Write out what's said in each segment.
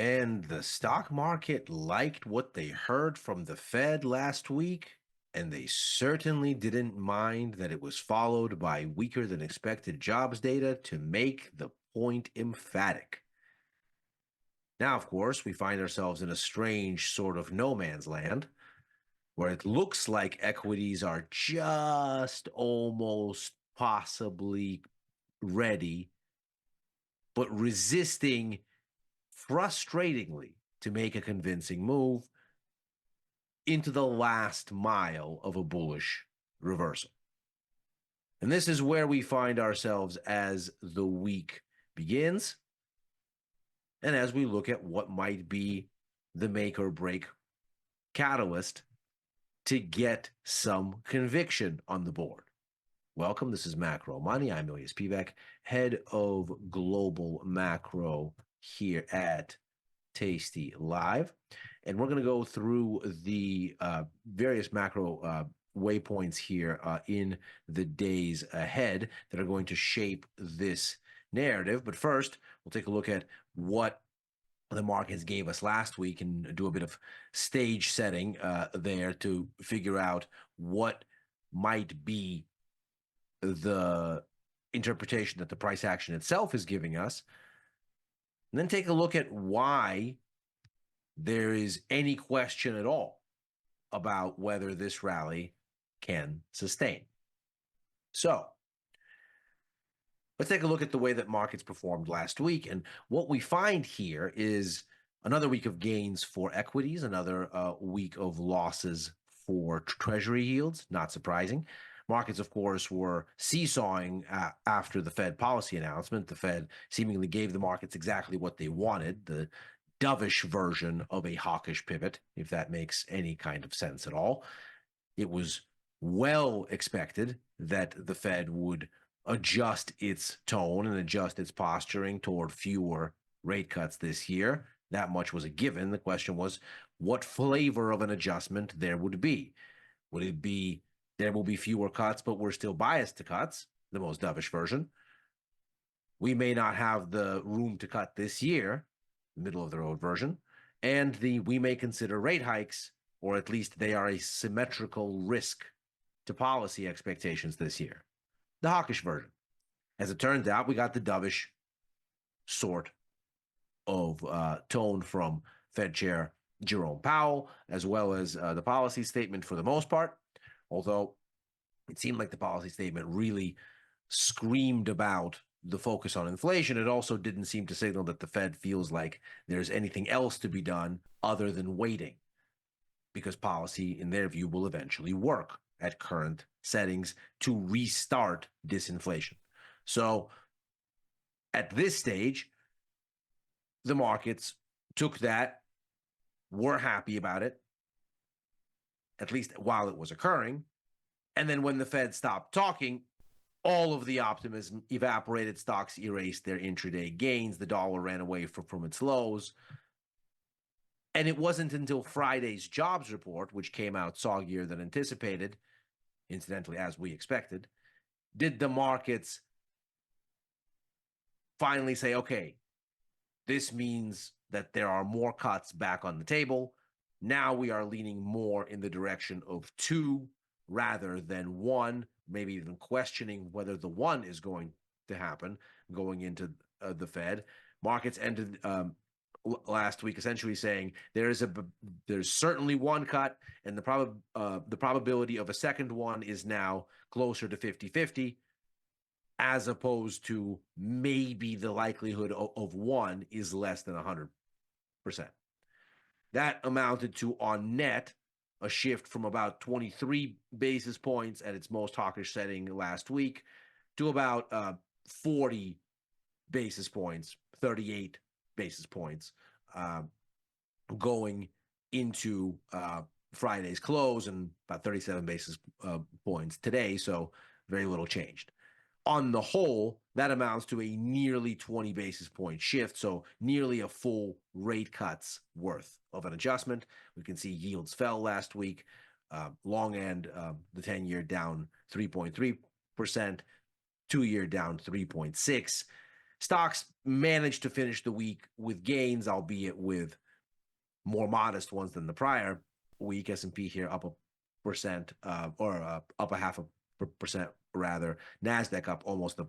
And the stock market liked what they heard from the Fed last week, and they certainly didn't mind that it was followed by weaker than expected jobs data to make the point emphatic. Now, of course, we find ourselves in a strange sort of no man's land where it looks like equities are just almost possibly ready, but resisting frustratingly to make a convincing move into the last mile of a bullish reversal. And this is where we find ourselves as the week begins and as we look at what might be the make or break catalyst to get some conviction on the board. Welcome. This is Macro Money. I'm Elias Pivak, head of global macro here at tastylive. And we're going to go through the various macro waypoints here in the days ahead that are going to shape this narrative. But first, we'll take a look at what the markets gave us last week and do a bit of stage setting there to figure out what might be the interpretation that the price action itself is giving us. And then take a look at why there is any question at all about whether this rally can sustain. So let's take a look at the way that markets performed last week. And what we find here is another week of gains for equities, another week of losses for treasury yields, not surprising. Markets, of course, were seesawing after the Fed policy announcement. The Fed seemingly gave the markets exactly what they wanted, the dovish version of a hawkish pivot, if that makes any kind of sense at all. It was well expected that the Fed would adjust its tone and adjust its posturing toward fewer rate cuts this year. That much was a given. The question was what flavor of an adjustment there would be. Would it be there will be fewer cuts, but we're still biased to cuts, the most dovish version? We may not have the room to cut this year, middle of the road version, and we may consider rate hikes, or at least they are a symmetrical risk to policy expectations this year, the hawkish version. As it turns out, we got the dovish sort of tone from Fed Chair Jerome Powell, as well as the policy statement for the most part, although it seemed like the policy statement really screamed about the focus on inflation. It also didn't seem to signal that the Fed feels like there's anything else to be done other than waiting, because policy, in their view, will eventually work at current settings to restart disinflation. So at this stage, the markets took that, were happy about it, at least while it was occurring. And then when the Fed stopped talking, all of the optimism evaporated. Stocks erased their intraday gains. The dollar ran away from its lows. And it wasn't until Friday's jobs report, which came out soggier than anticipated, incidentally, as we expected, did the markets finally say, okay, this means that there are more cuts back on the table. Now we are leaning more in the direction of two rather than one, maybe even questioning whether the one is going to happen going into the Fed. Markets ended last week essentially saying there's certainly one cut, and the probability of a second one is now closer to 50-50, as opposed to maybe the likelihood of one is less than 100%. That amounted to, on net, a shift from about 23 basis points at its most hawkish setting last week to about 40 basis points, 38 basis points going into Friday's close, and about 37 basis points today, so very little changed. On the whole, that amounts to a nearly 20 basis point shift, so nearly a full rate cut's worth of an adjustment. We can see yields fell last week. Long end, the 10-year down 3.3%, 2-year down 3.6%. Stocks managed to finish the week with gains, albeit with more modest ones than the prior week. S&P here up a percent, up a half a percent rather. Nasdaq up almost a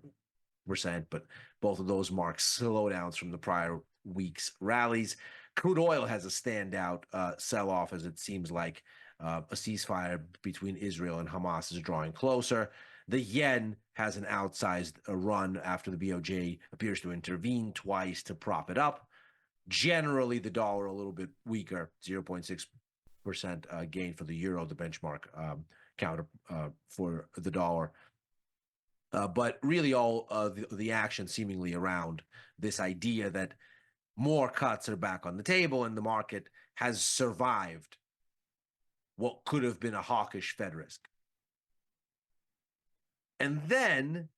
percent, but both of those mark slowdowns from the prior week's rallies. Crude oil has a standout sell-off, as it seems like a ceasefire between Israel and Hamas is drawing closer. The yen has an outsized run after the BOJ appears to intervene twice to prop it up. Generally, the dollar a little bit weaker, 0.6% gain for the euro, the benchmark counter for the dollar. But really all the action seemingly around this idea that more cuts are back on the table and the market has survived what could have been a hawkish Fed risk. And then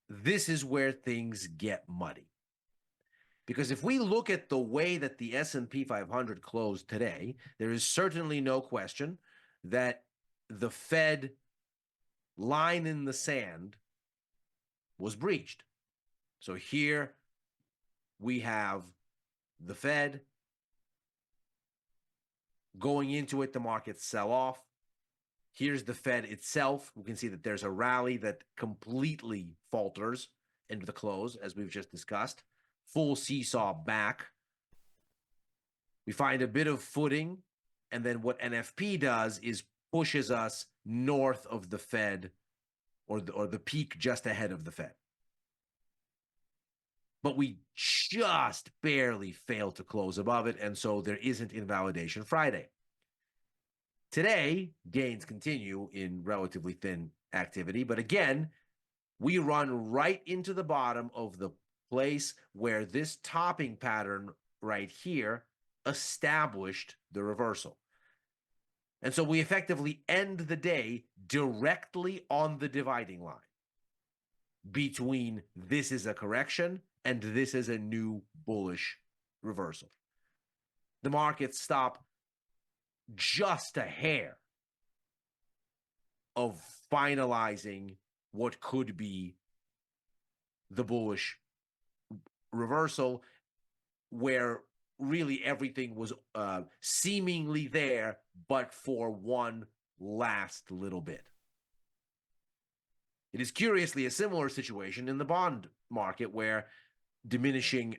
this is where things get muddy. Because if we look at the way that the S&P 500 closed today, there is certainly no question that the Fed line in the sand was breached. So here we have the Fed going into it, the markets sell off. Here's the Fed itself. We can see that there's a rally that completely falters into the close, as we've just discussed. Full seesaw back. We find a bit of footing, and then what NFP does is pushes us north of the Fed, or the peak just ahead of the Fed. But we just barely fail to close above it, and so there isn't invalidation Friday. Today, gains continue in relatively thin activity, but again, we run right into the bottom of the place where this topping pattern right here established the reversal. And so we effectively end the day directly on the dividing line between this is a correction and this is a new bullish reversal. The markets stop just a hair of finalizing what could be the bullish reversal, where really everything was seemingly there, but for one last little bit. It is curiously a similar situation in the bond market, where diminishing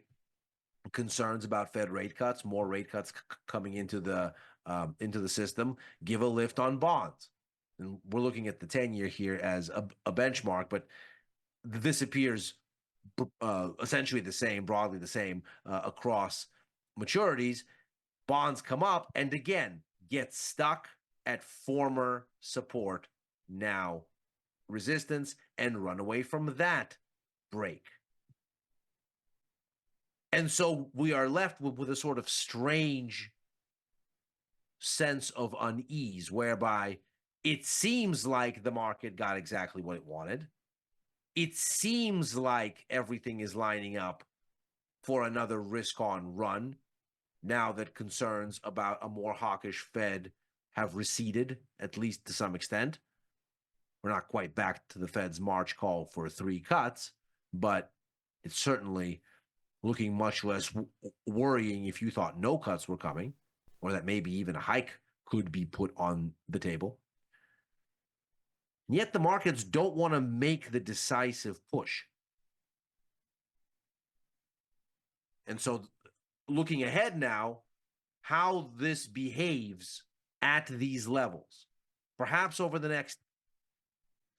concerns about Fed rate cuts, more rate cuts coming into the system, give a lift on bonds. And we're looking at the 10-year here as a benchmark, but this appears essentially the same, broadly the same across maturities. Bonds come up and again get stuck at former support, now resistance, and run away from that break. And so we are left with a sort of strange sense of unease, whereby it seems like the market got exactly what it wanted. It seems like everything is lining up for another risk-on run now that concerns about a more hawkish Fed have receded, at least to some extent. We're not quite back to the Fed's March call for 3 cuts, but it's certainly looking much less worrying if you thought no cuts were coming, or that maybe even a hike could be put on the table. And yet the markets don't want to make the decisive push. And so looking ahead now, how this behaves at these levels, perhaps over the next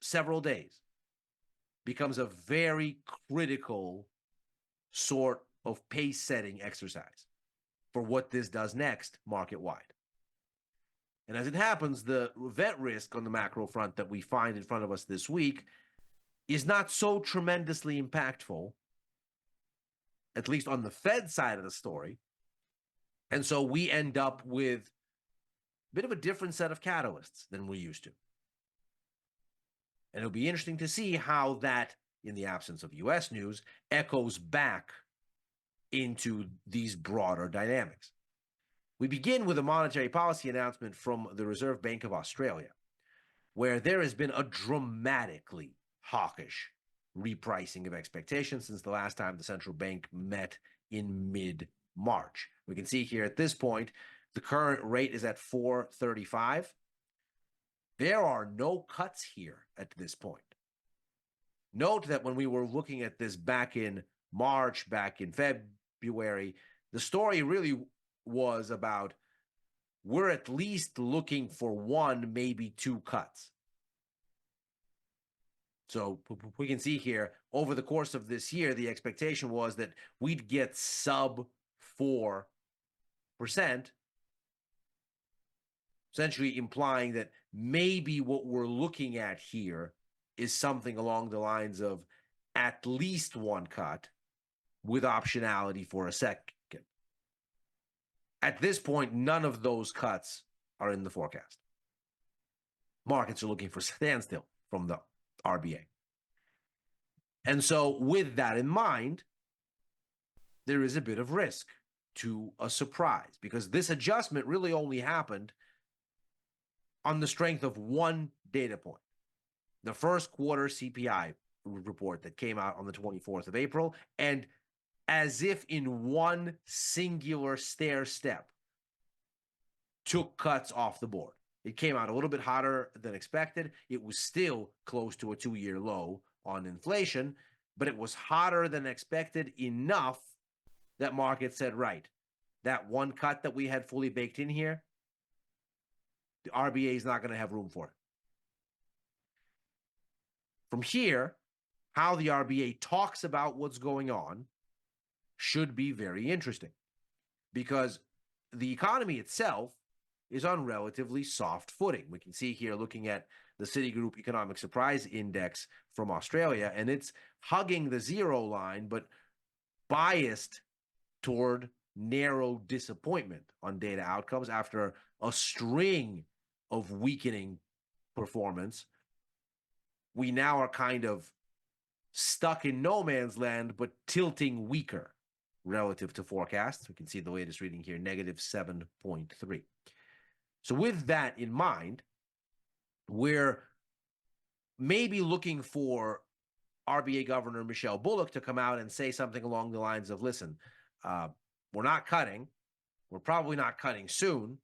several days, becomes a very critical sort of pace-setting exercise for what this does next market-wide. And as it happens, the event risk on the macro front that we find in front of us this week is not so tremendously impactful, at least on the Fed side of the story. And so we end up with a bit of a different set of catalysts than we used to. And it'll be interesting to see how that, in the absence of U.S. news, echoes back into these broader dynamics. We begin with a monetary policy announcement from the Reserve Bank of Australia, where there has been a dramatically hawkish repricing of expectations since the last time the central bank met in mid-March. We can see here at this point, the current rate is at 4.35. There are no cuts here at this point. Note that when we were looking at this back in March, back in February, the story really was about we're at least looking for one, maybe two cuts. So we can see here over the course of this year, the expectation was that we'd get sub 4%, essentially implying that maybe what we're looking at here is something along the lines of at least one cut with optionality for a second. At this point, none of those cuts are in the forecast. Markets are looking for standstill from the RBA. And so with that in mind, there is a bit of risk to a surprise because this adjustment really only happened on the strength of one data point. The first quarter CPI report that came out on the 24th of April, and as if in one singular stair step, took cuts off the board. It came out a little bit hotter than expected. It was still close to a 2-year low on inflation, but it was hotter than expected enough that market said, right, that one cut that we had fully baked in here, the RBA is not going to have room for it. From here, how the RBA talks about what's going on should be very interesting because the economy itself is on relatively soft footing. We can see here looking at the Citigroup Economic Surprise Index from Australia, and it's hugging the zero line, but biased toward narrow disappointment on data outcomes after a string of weakening performance. We now are kind of stuck in no man's land, but tilting weaker relative to forecasts. We can see the latest reading here, negative 7.3. So with that in mind, we're maybe looking for RBA Governor Michelle Bullock to come out and say something along the lines of, listen, we're not cutting. We're probably not cutting soon,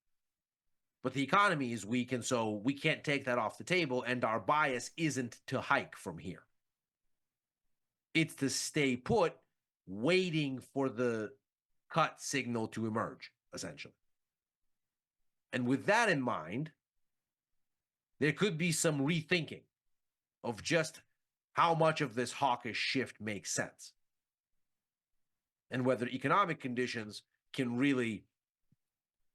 but the economy is weak, and so we can't take that off the table, and our bias isn't to hike from here. It's to stay put, waiting for the cut signal to emerge, essentially. And with that in mind, there could be some rethinking of just how much of this hawkish shift makes sense and whether economic conditions can really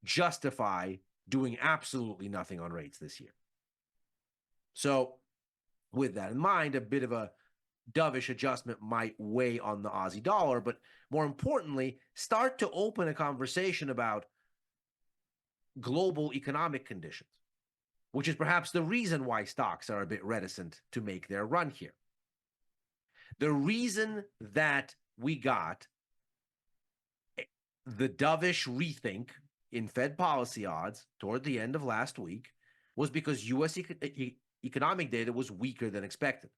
justify doing absolutely nothing on rates this year. So with that in mind, a bit of a dovish adjustment might weigh on the Aussie dollar, but more importantly, start to open a conversation about global economic conditions, which is perhaps the reason why stocks are a bit reticent to make their run here. The reason that we got the dovish rethink in Fed policy odds toward the end of last week was because U.S. economic data was weaker than expected.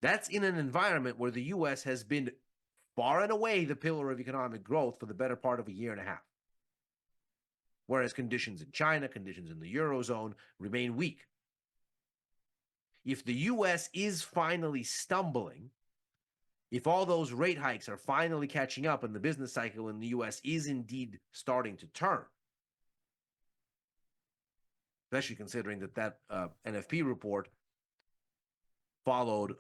That's in an environment where the U.S. has been far and away the pillar of economic growth for the better part of a year and a half. Whereas conditions in China, conditions in the Eurozone remain weak. If the U.S. is finally stumbling, if all those rate hikes are finally catching up and the business cycle in the U.S. is indeed starting to turn, especially considering that NFP report followed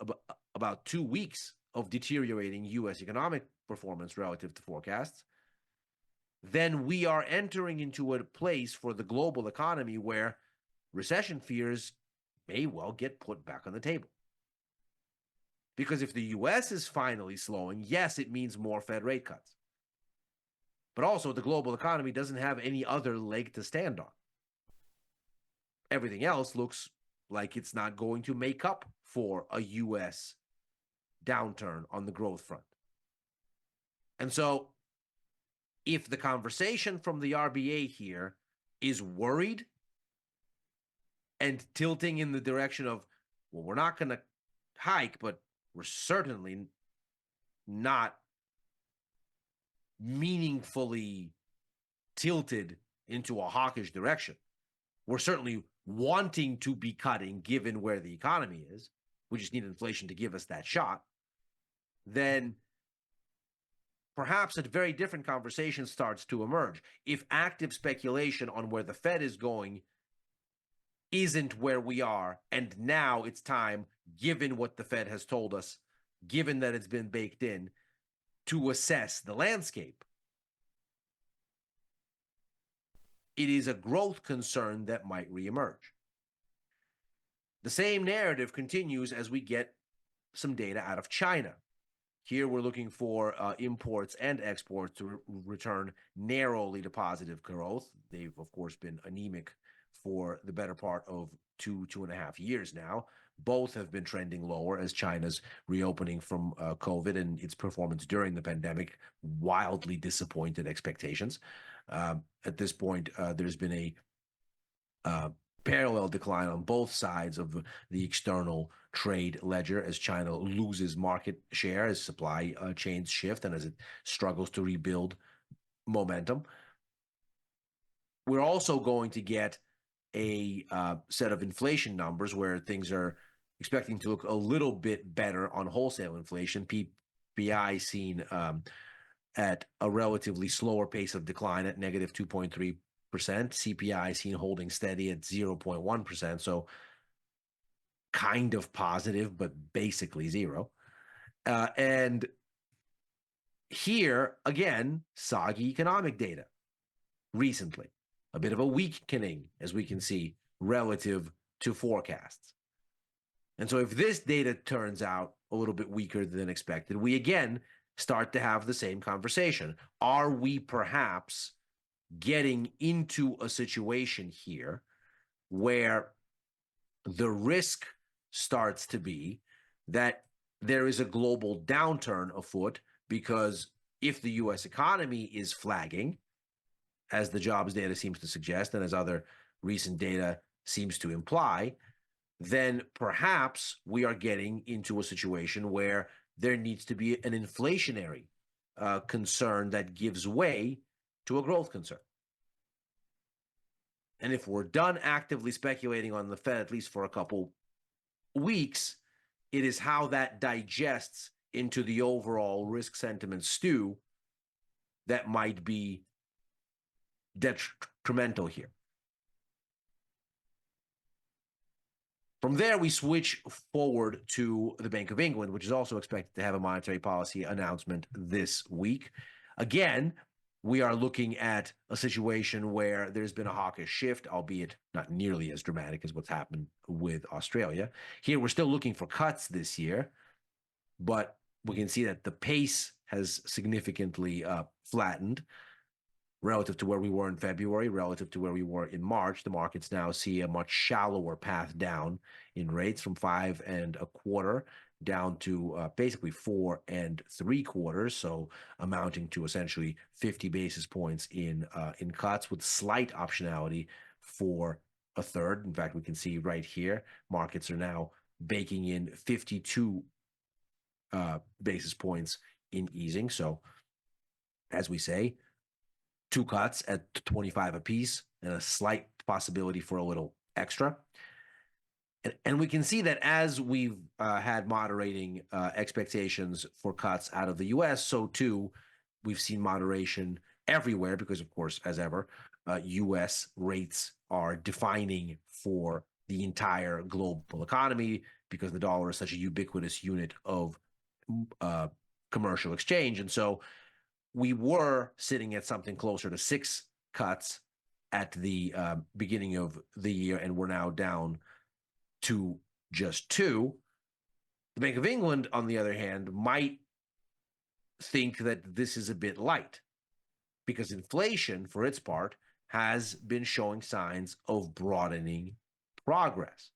about 2 weeks of deteriorating U.S. economic performance relative to forecasts, then we are entering into a place for the global economy where recession fears may well get put back on the table. Because if the U.S. is finally slowing, yes, it means more Fed rate cuts. But also the global economy doesn't have any other leg to stand on. Everything else looks like it's not going to make up for a U.S. downturn on the growth front. And so if the conversation from the RBA here is worried and tilting in the direction of, well, we're not going to hike, but we're certainly not meaningfully tilted into a hawkish direction. We're certainly wanting to be cutting given where the economy is. We just need inflation to give us that shot. Then perhaps a very different conversation starts to emerge. If active speculation on where the Fed is going isn't where we are, and now it's time, given what the Fed has told us, given that it's been baked in, to assess the landscape, it is a growth concern that might reemerge. The same narrative continues as we get some data out of China. Here we're looking for imports and exports to return narrowly to positive growth. They've, of course, been anemic for the better part of 2.5 years now. Both have been trending lower as China's reopening from COVID and its performance during the pandemic wildly disappointed expectations. At this point, there's been a parallel decline on both sides of the external trade ledger as China loses market share, as supply chains shift, and as it struggles to rebuild momentum. We're also going to get a set of inflation numbers where things are expecting to look a little bit better on wholesale inflation. PPI seen at a relatively slower pace of decline at negative 2.3%. CPI seen holding steady at 0.1%. So kind of positive, but basically zero. And here, again, soggy economic data recently. A bit of a weakening, as we can see, relative to forecasts. And so if this data turns out a little bit weaker than expected, we again start to have the same conversation. Are we perhaps getting into a situation here where the risk starts to be that there is a global downturn afoot? Because if the US economy is flagging, as the jobs data seems to suggest, and as other recent data seems to imply, then perhaps we are getting into a situation where there needs to be an inflationary concern that gives way to a growth concern. And if we're done actively speculating on the Fed, at least for a couple weeks, it is how that digests into the overall risk sentiment stew that might be detrimental here. From there, we switch forward to the Bank of England, which is also expected to have a monetary policy announcement this week. Again, we are looking at a situation where there's been a hawkish shift, albeit not nearly as dramatic as what's happened with Australia. Here, we're still looking for cuts this year, but we can see that the pace has significantly flattened relative to where we were in February, relative to where we were in March. The markets now see a much shallower path down in rates from 5.25 down to basically 4.75, so amounting to essentially 50 basis points in cuts with slight optionality for a third. In fact, we can see right here, markets are now baking in 52 basis points in easing. So, as we say, 2 cuts at 25 apiece and a slight possibility for a little extra. And we can see that as we've had moderating expectations for cuts out of the US, so too we've seen moderation everywhere because, of course, as ever, US rates are defining for the entire global economy because the dollar is such a ubiquitous unit of commercial exchange. And so we were sitting at something closer to 6 cuts at the beginning of the year, and we're now down to just 2. The Bank of England, on the other hand, might think that this is a bit light because inflation, for its part, has been showing signs of broadening progress.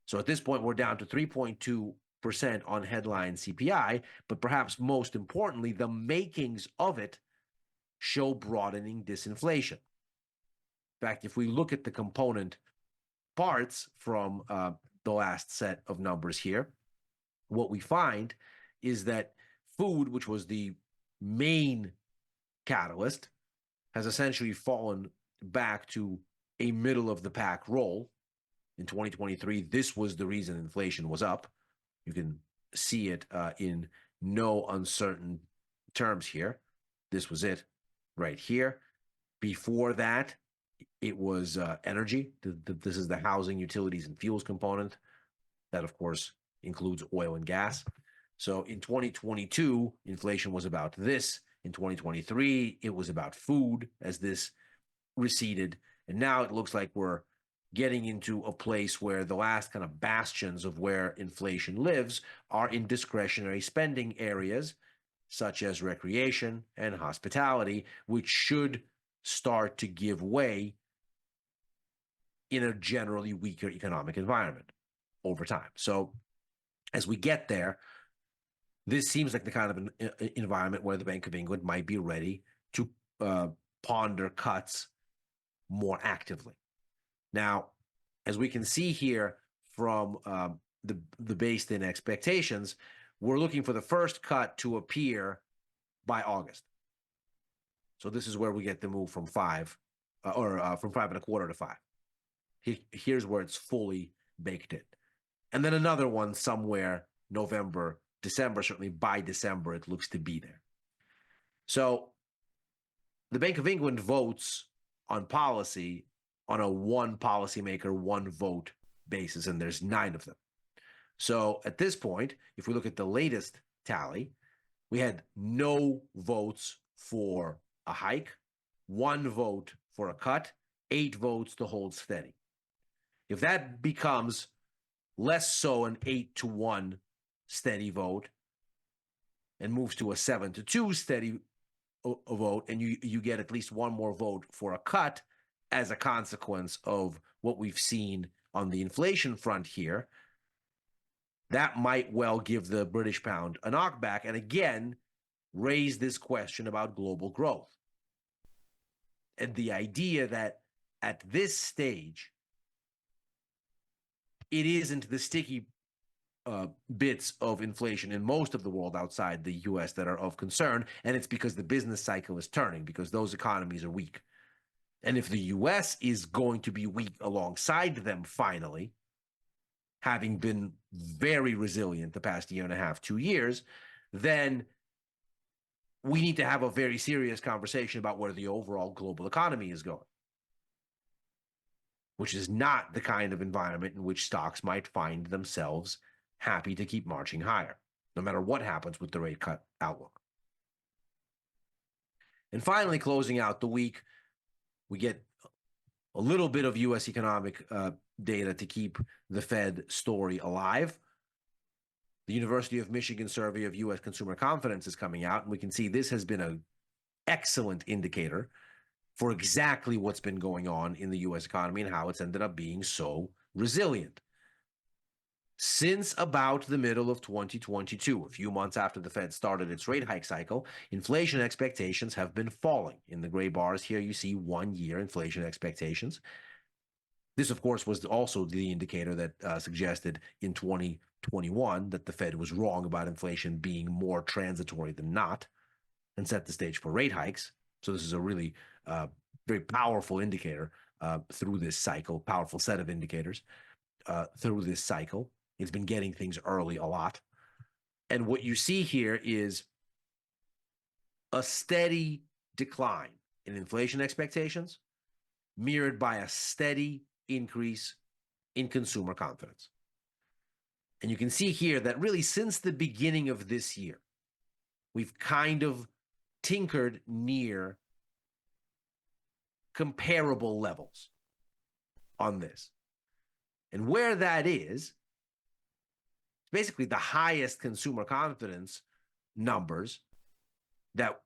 So at this point, we're down to 3.2% on headline CPI, but perhaps most importantly, the makings of it show broadening disinflation. In fact, if we look at the component parts from the last set of numbers here, what we find is that food, which was the main catalyst, has essentially fallen back to a middle of the pack role. In 2023, this was the reason inflation was up. You can see it in no uncertain terms here. This was it right here. Before that, it was energy. This is the housing, utilities, and fuels component. That, of course, includes oil and gas. So in 2022, inflation was about this. In 2023, it was about food as this receded. And now it looks like we're getting into a place where the last kind of bastions of where inflation lives are in discretionary spending areas, such as recreation and hospitality, which should start to give way in a generally weaker economic environment over time. So as we get there, this seems like the kind of an environment where the Bank of England might be ready to ponder cuts more actively. Now, as we can see here from the based-in expectations, we're looking for the first cut to appear by August. So this is where we get the move from five, from 5.25 to 5. Here's where it's fully baked in. And then another one somewhere November, December, certainly by December, it looks to be there. So the Bank of England votes on policy on a one policymaker, one vote basis, and there's 9 of them. So at this point, if we look at the latest tally, we had no votes for a hike, 1 vote for a cut, 8 votes to hold steady. If that becomes less so an 8-1 steady vote and moves to a 7-2 steady vote, and you get at least 1 more vote for a cut as a consequence of what we've seen on the inflation front here, that might well give the British pound a knockback and again raise this question about global growth. And the idea that at this stage, it isn't the sticky bits of inflation in most of the world outside the US that are of concern, and it's because the business cycle is turning, because those economies are weak. And if the US is going to be weak alongside them finally, having been very resilient the past year and a half, 2 years, then we need to have a very serious conversation about where the overall global economy is going, which is not the kind of environment in which stocks might find themselves happy to keep marching higher, no matter what happens with the rate cut outlook. And finally, closing out the week, we get a little bit of U.S. economic data to keep the Fed story alive. The University of Michigan survey of U.S. consumer confidence is coming out, and we can see this has been an excellent indicator for exactly what's been going on in the U.S. economy and how it's ended up being so resilient. Since about the middle of 2022, a few months after the Fed started its rate hike cycle, inflation expectations have been falling. In the gray bars here, you see 1-year inflation expectations. This, of course, was also the indicator that suggested in 2021 that the Fed was wrong about inflation being more transitory than not and set the stage for rate hikes. So this is a really very powerful indicator through this cycle, powerful set of indicators through this cycle. It's been getting things early a lot. And what you see here is a steady decline in inflation expectations, mirrored by a steady increase in consumer confidence. And you can see here that really since the beginning of this year, we've kind of tinkered near comparable levels on this. And where that is basically the highest consumer confidence numbers that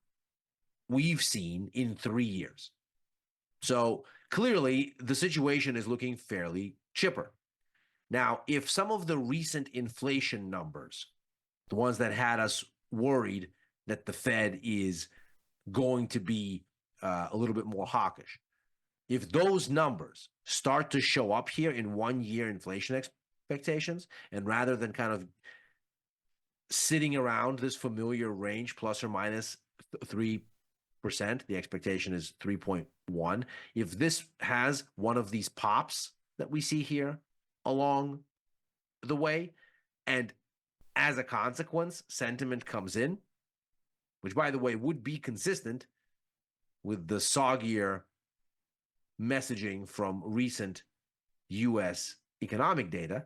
we've seen in 3 years. So clearly the situation is looking fairly chipper. Now, if some of the recent inflation numbers, the ones that had us worried that the Fed is going to be a little bit more hawkish, if those numbers start to show up here in 1-year inflation expectations, and rather than kind of sitting around this familiar range, plus or minus 3%. The expectation is 3.1. If this has one of these pops that we see here along the way, and as a consequence, sentiment comes in, which, by the way, would be consistent with the soggier messaging from recent US economic data.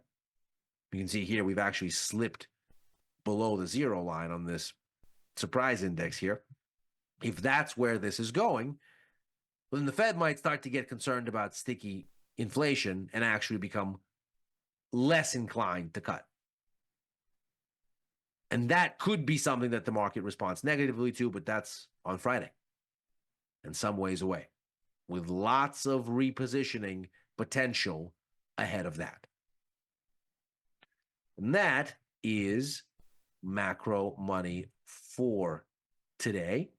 You can see here we've actually slipped below the zero line on this surprise index here. If that's where this is going, then the Fed might start to get concerned about sticky inflation and actually become less inclined to cut. And that could be something that the market responds negatively to, but that's on Friday and some ways away, with lots of repositioning potential ahead of that. And that is macro money for today.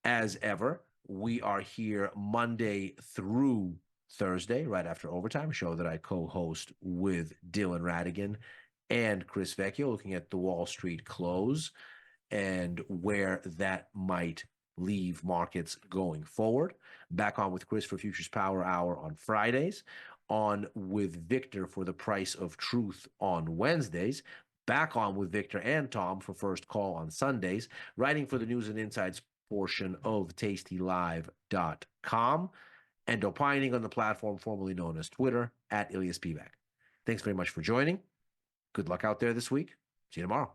As ever, we are here Monday through Thursday, right after overtime, a show that I co-host with Dylan Radigan and Chris Vecchio, looking at the Wall Street close and where that might leave markets going forward. Back on with Chris for Futures Power Hour on Fridays, on with Victor for the Price of Truth on Wednesdays, back on with Victor and Tom for First Call on Sundays, writing for the News and Insights portion of tastylive.com, and opining on the platform formerly known as Twitter at Ilya Spivak. Thanks very much for joining. Good luck out there this week. See you tomorrow.